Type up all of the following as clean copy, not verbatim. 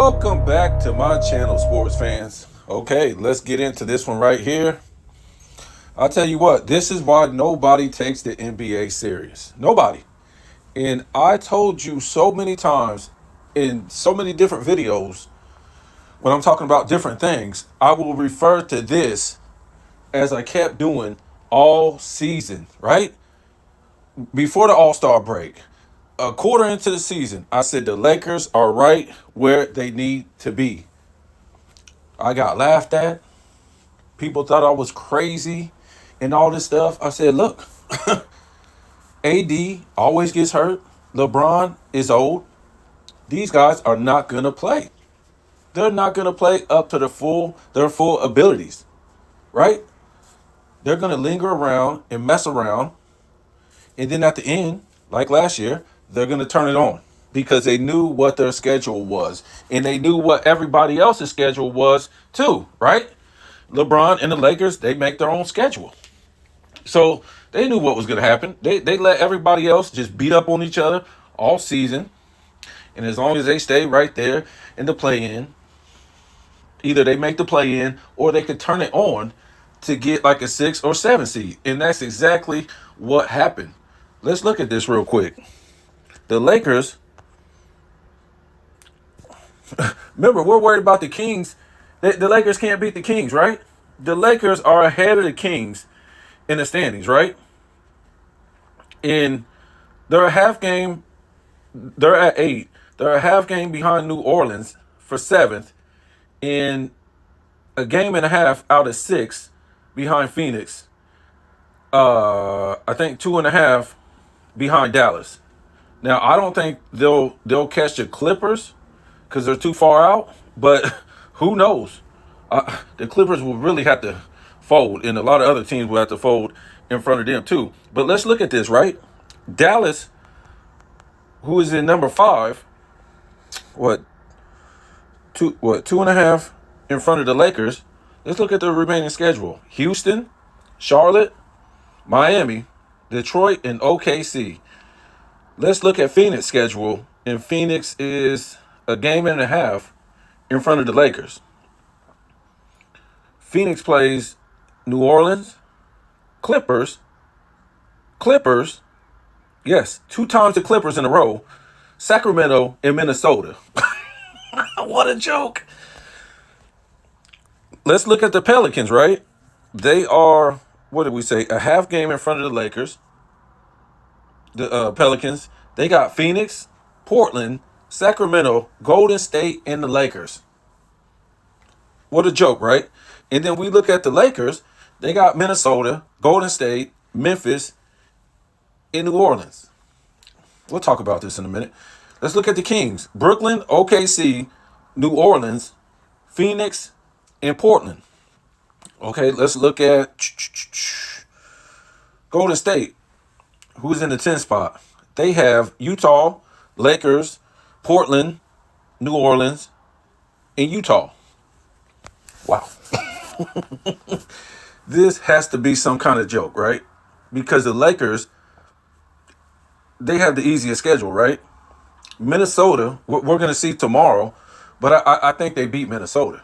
Welcome back to my channel, sports fans. Okay, let's get into this one right here. I'll tell you what, this is why nobody takes the NBA serious. Nobody. And I told you so many times in so many different videos when I'm talking about different things, I will refer to this as I kept doing all season, right? Before the All-Star break, a quarter into the season, I said the Lakers are right where they need to be. I got laughed at. People thought I was crazy and all this stuff. I said, look, AD always gets hurt. LeBron is old. These guys are not going to play. They're not going to play up to their full abilities, right? They're going to linger around and mess around. And then at the end, like last year, they're going to turn it on because they knew what their schedule was. And they knew what everybody else's schedule was too, right? LeBron and the Lakers, they make their own schedule. So they knew what was going to happen. They let everybody else just beat up on each other all season. And as long as they stay right there in the play-in, either they make the play-in or they could turn it on to get like a 6 or 7 seed. And that's exactly what happened. Let's look at this real quick. The Lakers, remember, we're worried about the Kings. The Lakers can't beat the Kings, right? The Lakers are ahead of the Kings in the standings, right? And they're a half game. They're at 8. They're a half game behind New Orleans for 7th, and a game and a half out of 6 behind Phoenix. I think 2.5 behind Dallas. Now I don't think they'll catch the Clippers because they're too far out. But who knows? The Clippers will really have to fold, and a lot of other teams will have to fold in front of them too. But let's look at this, right? Dallas, who is in number 5, what 2.5 in front of the Lakers. Let's look at the remaining schedule: Houston, Charlotte, Miami, Detroit, and OKC. Let's look at Phoenix schedule, and Phoenix is a game and a half in front of the Lakers. Phoenix plays New Orleans, Clippers, yes, 2 times the Clippers in a row, Sacramento, and Minnesota. What a joke. Let's look at the Pelicans, right? They are, what did we say, a half game in front of the Lakers. The Pelicans, they got Phoenix, Portland, Sacramento, Golden State, and the Lakers. What a joke, right? And then we look at the Lakers, they got Minnesota, Golden State, Memphis, and New Orleans. We'll talk about this in a minute. Let's look at the Kings: Brooklyn, OKC, New Orleans, Phoenix, and Portland. Okay, let's look at Golden State, who's in the 10th spot. They have Utah, Lakers, Portland, New Orleans, and Utah. Wow. This has to be some kind of joke, right? Because the Lakers, they have the easiest schedule, right? Minnesota, we're going to see tomorrow, but I think they beat Minnesota.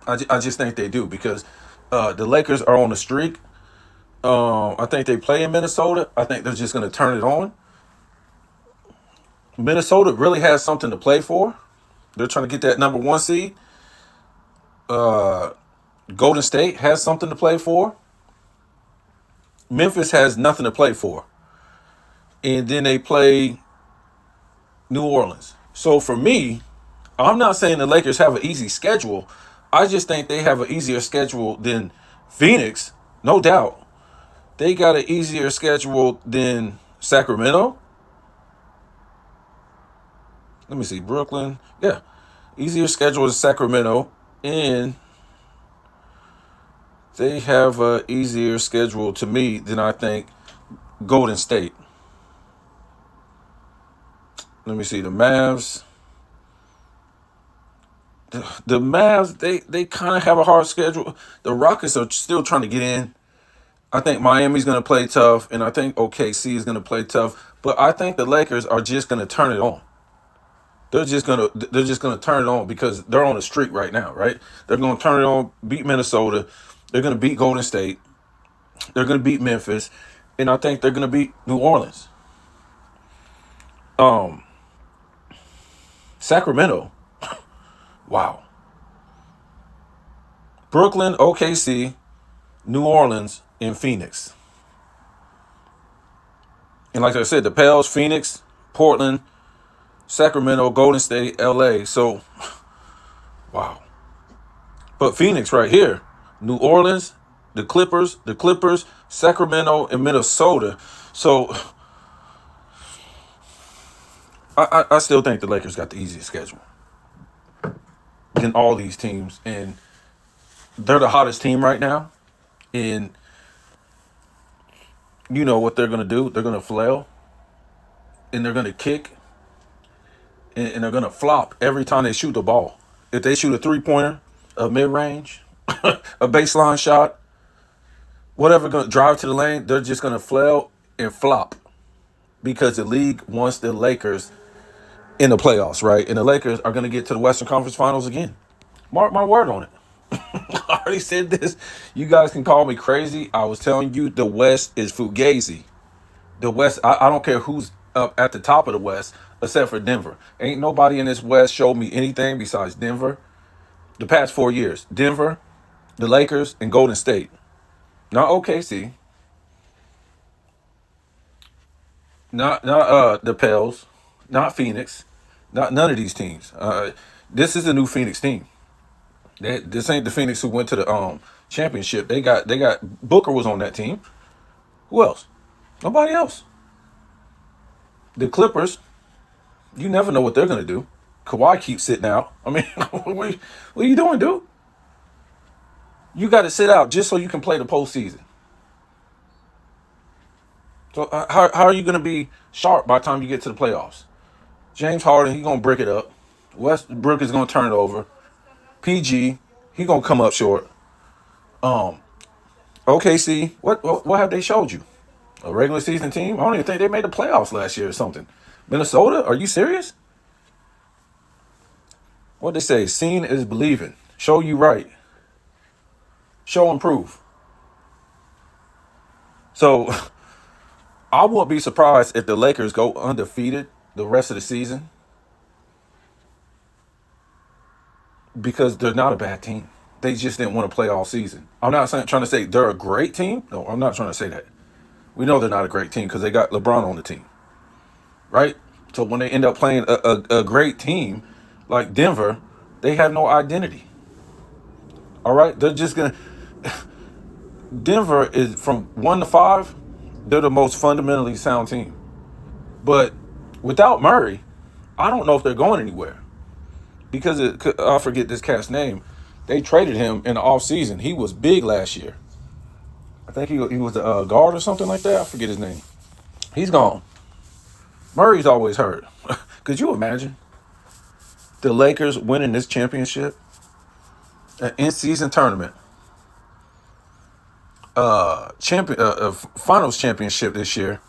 I just think they do because the Lakers are on a streak. I think they play in Minnesota. I think they're just going to turn it on. Minnesota really has something to play for. They're trying to get that number 1 seed. Golden State has something to play for. Memphis has nothing to play for. And then they play New Orleans. So for me, I'm not saying the Lakers have an easy schedule. I just think they have an easier schedule than Phoenix, no doubt. They got an easier schedule than Sacramento. Let me see, Brooklyn. Yeah, easier schedule than Sacramento. And they have an easier schedule to me than I think Golden State. Let me see, the Mavs. The Mavs, they kind of have a hard schedule. The Rockets are still trying to get in. I think Miami's going to play tough, and I think OKC is going to play tough. But I think the Lakers are just going to turn it on. they're just gonna turn it on because they're on a streak right now, right? They're gonna turn it on, beat Minnesota, they're gonna beat Golden State, they're gonna beat Memphis, and I think they're gonna beat New Orleans. Um, Sacramento, wow. Brooklyn, OKC, New Orleans, and Phoenix. And like I said, the Pels, Phoenix, Portland, Sacramento, Golden State, LA. So, wow. But Phoenix right here, New Orleans, the Clippers, Sacramento, and Minnesota. So I still think the Lakers got the easiest schedule than all these teams. And they're the hottest team right now. And you know what they're going to do? They're going to flail and they're going to kick and they're going to flop every time they shoot the ball. If they shoot a 3-pointer, a mid range, a baseline shot, whatever, going to drive to the lane, they're just going to flail and flop because the league wants the Lakers in the playoffs, right? And the Lakers are going to get to the Western Conference Finals again. Mark my word on it. I already said this. You guys can call me crazy. I was telling you the West is fugazi. The West, I don't care who's up at the top of the West except for Denver. Ain't nobody in this West showed me anything besides Denver the past 4 years. Denver, the Lakers, and Golden State. Not OKC. Not the Pels. Not Phoenix. Not none of these teams. This is a new Phoenix team. This ain't the Phoenix who went to the championship. They got Booker was on that team. Who else? Nobody else. The Clippers, you never know what they're gonna do. Kawhi keeps sitting out. I mean, what are you doing, dude? You got to sit out just so you can play the postseason. So how are you gonna be sharp by the time you get to the playoffs? James Harden, he gonna brick it up. Westbrook is gonna turn it over. PG, he gonna come up short. Um, OKC, what have they showed you? A regular season team? I don't even think they made the playoffs last year or something. Minnesota, are you serious? What they say? Seeing is believing. Show you right. Show and prove. So I won't be surprised if the Lakers go undefeated the rest of the season because they're not a bad team. They just didn't want to play all season. I'm not trying to say they're a great team. No, I'm not trying to say that. We know they're not a great team because they got LeBron on the team, right? So when they end up playing a great team like Denver, they have no identity. All right, they're just gonna. Denver is from 1 to 5. They're the most fundamentally sound team, but without Murray, I don't know if they're going anywhere because I forget this cat's name. They traded him in the offseason. He was big last year. I think he was a guard or something like that. I forget his name. He's gone. Murray's always hurt. Could you imagine the Lakers winning this championship, an in-season tournament, finals championship this year?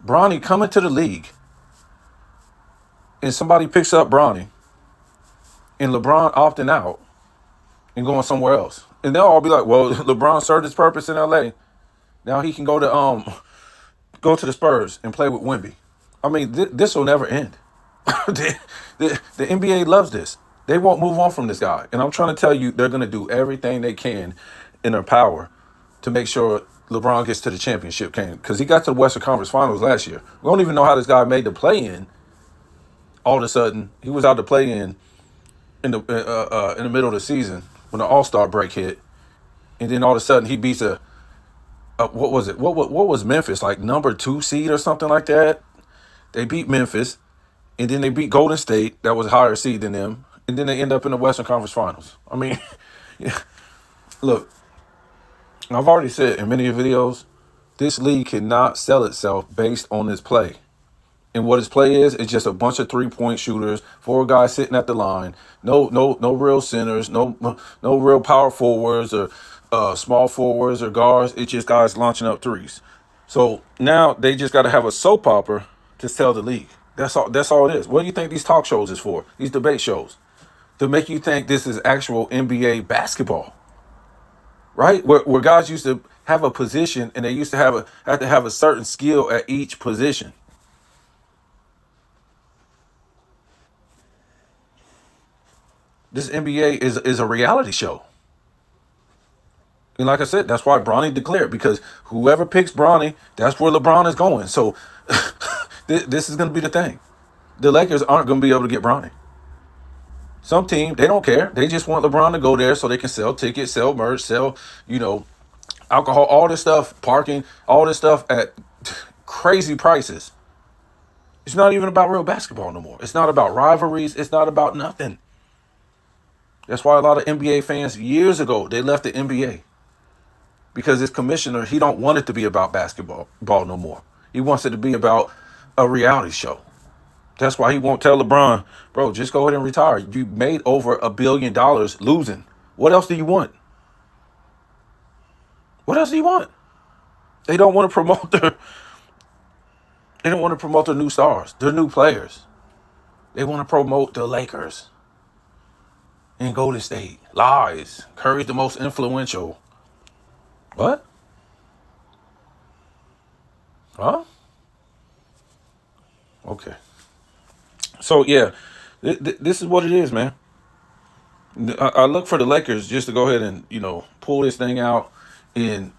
Bronny coming to the league, and somebody picks up Bronny, and LeBron opting out and going somewhere else, and they'll all be like, "Well, LeBron served his purpose in LA. Now he can go to the Spurs and play with Wemby." I mean, this will never end. The NBA loves this. They won't move on from this guy. And I'm trying to tell you, they're going to do everything they can in their power to make sure LeBron gets to the championship game. Because he got to the Western Conference Finals last year. We don't even know how this guy made the play-in. All of a sudden, he was out to play in the middle of the season when the All-Star break hit. And then all of a sudden, he beats what was it? What was Memphis, like number 2 seed or something like that? They beat Memphis, and then they beat Golden State, that was a higher seed than them, and then they end up in the Western Conference Finals. I mean, yeah. Look, I've already said in many videos, this league cannot sell itself based on its play. And what his play is just a bunch of 3-point shooters, 4 guys sitting at the line, no real centers, no real power forwards or small forwards or guards. It's just guys launching up threes. So now they just got to have a soap opera to sell the league. That's all. That's all it is. What do you think these talk shows is for? These debate shows to make you think this is actual NBA basketball, right? Where guys used to have a position and they used to have a certain skill at each position. This NBA is a reality show. And like I said, that's why Bronny declared, because whoever picks Bronny, that's where LeBron is going. So this is going to be the thing. The Lakers aren't going to be able to get Bronny. Some team, they don't care. They just want LeBron to go there so they can sell tickets, sell merch, sell, alcohol, all this stuff, parking, all this stuff at crazy prices. It's not even about real basketball no more. It's not about rivalries. It's not about nothing. That's why a lot of NBA fans years ago, they left the NBA. Because his commissioner, he don't want it to be about basketball no more. He wants it to be about a reality show. That's why he won't tell LeBron, bro, just go ahead and retire. You made over $1 billion losing. What else do you want? What else do you want? They don't want to promote their new stars, their new players. They want to promote the Lakers and Golden State. Lies. Curry's the most influential. What? Huh? Okay. So yeah, this is what it is, man. I look for the Lakers just to go ahead and pull this thing out and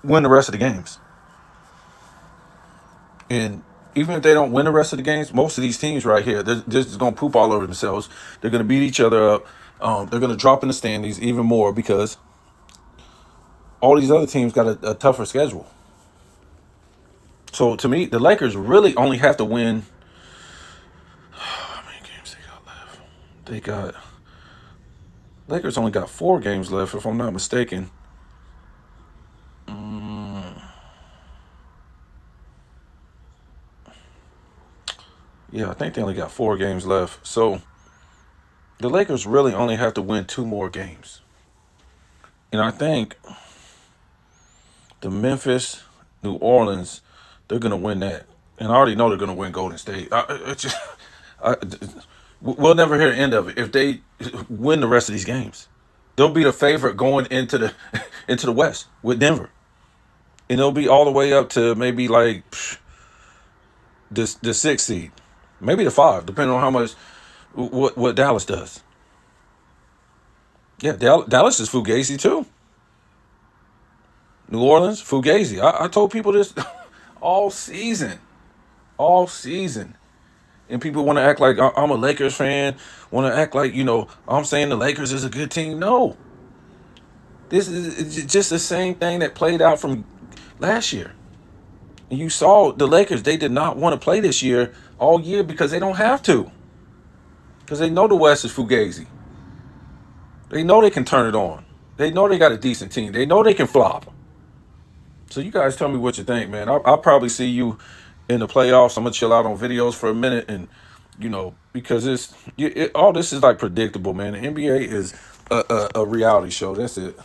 win the rest of the games. And even if they don't win the rest of the games, most of these teams right here, they're just going to poop all over themselves. They're going to beat each other up. They're going to drop in the standings even more because all these other teams got a tougher schedule. So to me, the Lakers really only have to win. How many games they got left? Lakers only got 4 games left, if I'm not mistaken. Yeah, I think they only got 4 games left. So the Lakers really only have to win 2 more games. And I think the Memphis, New Orleans, they're going to win that. And I already know they're going to win Golden State. We'll never hear the end of it if they win the rest of these games. They'll be the favorite going into the West with Denver. And they'll be all the way up to maybe like the 6th seed. Maybe the 5, depending on how much what Dallas does. Yeah, Dallas is Fugazi too. New Orleans, Fugazi. I told people this all season. All season. And people want to act like I'm a Lakers fan, want to act like, I'm saying the Lakers is a good team. No. This is just the same thing that played out from last year. And you saw the Lakers, they did not want to play this year all year because they don't have to. Because they know the West is Fugazi. They know they can turn it on. They know they got a decent team. They know they can flop. So you guys tell me what you think, man. I'll probably see you in the playoffs. I'm going to chill out on videos for a minute and, because all this is like predictable, man. The NBA is a reality show. That's it.